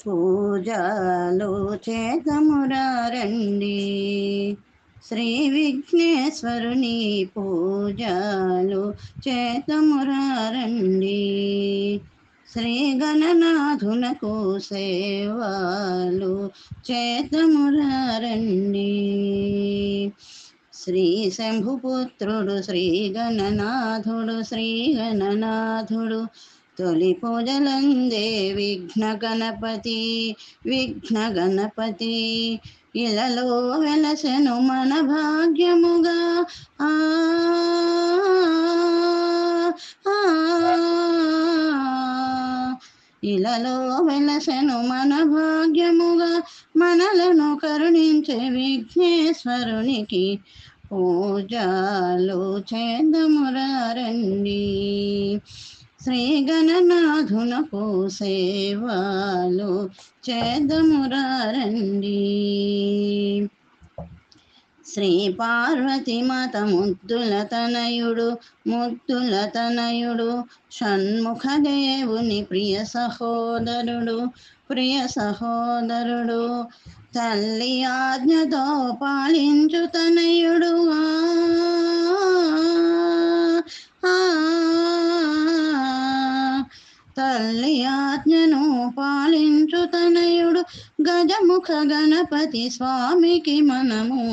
పూజలు చేతమురా రండి, శ్రీ విఘ్నేశ్వరుని పూజలు చేతమురా రండి. శ్రీ గణనాథునకు సేవలు చేతమురా రండి. శ్రీ శంభుపుత్రుడు శ్రీ గణనాథుడు, శ్రీ గణనాథుడు తొలి పూజలందే విఘ్న గణపతి, విఘ్న గణపతి ఇలలో వెలసెను మన భాగ్యముగా. ఆ ఇలలో వెలసెను మన భాగ్యముగా, మనలను కరుణించే విఘ్నేశ్వరునికి పూజలు చేద్దామురా రండి. శ్రీ గణనాథునకు సేవలు చేద్దామురా రండి. శ్రీ పార్వతి మాత ముద్దుల తనయుడు, ముద్దుల తనయుడు షణ్ముఖ దేవుని ప్రియ సహోదరుడు, ప్రియ సహోదరుడు తల్లి ఆజ్ఞతో పాలించు తనయుడు. తల్లి ఆజ్ఞను పాలించు తనయుడు గజముఖ గణపతి స్వామికి మనము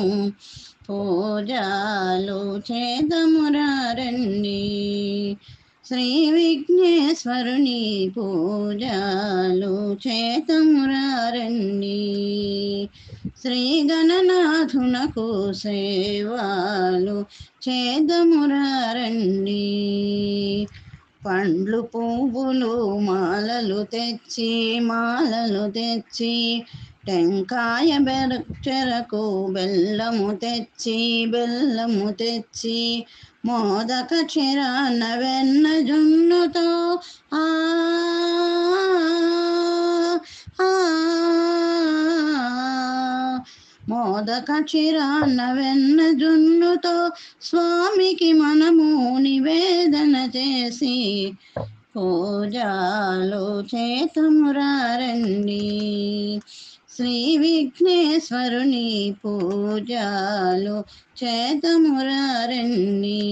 పూజలు చేద్దామురా రండి. శ్రీ విఘ్నేశ్వరుని పూజలు చేద్దామురా రండి. శ్రీ గణనాథునకు సేవలు చేద్దామురా రండి. పండ్లు పువ్వులు మాలలు తెచ్చి, మాలలు తెచ్చి టెంకాయ చెరకు బెల్లము తెచ్చి, బెల్లము తెచ్చి మోదక చిరాన్న వెన్న జున్నుతో మోదక చిరాన్న వెన్న జున్నుతో స్వామికి మనము నివేదన చేసి పూజలు చేతమురా రండి. శ్రీ విఘ్నేశ్వరుని పూజలు చేతమురా రండి.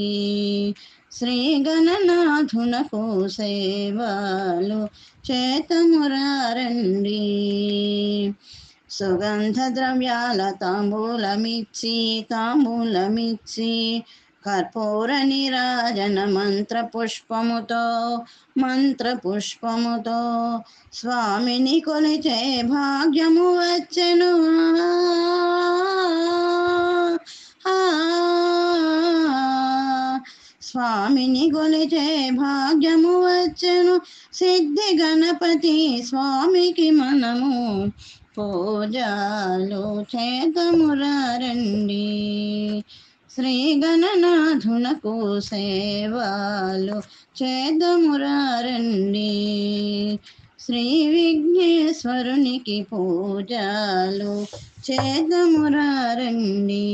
శ్రీ గణనాథునకు సేవలు చేతమురా రండి. సుగంధ ద్రవ్యాల తాంబూలమిచ్చి, తాంబూలమిచ్చి కర్పూర నీరాజన మంత్ర పుష్పముతో, మంత్ర పుష్పముతో స్వామిని కొలిచే భాగ్యము వచ్చెను. స్వామిని కొలిచే భాగ్యము వచ్చెను. సిద్ధి గణపతి స్వామికి మనము పూజలు చేద్దామురా రండి. శ్రీ గణనాథునకు సేవలు చేద్దామురా రండి. శ్రీ విఘ్నేశ్వరునికి పూజలు చేద్దామురా రండి.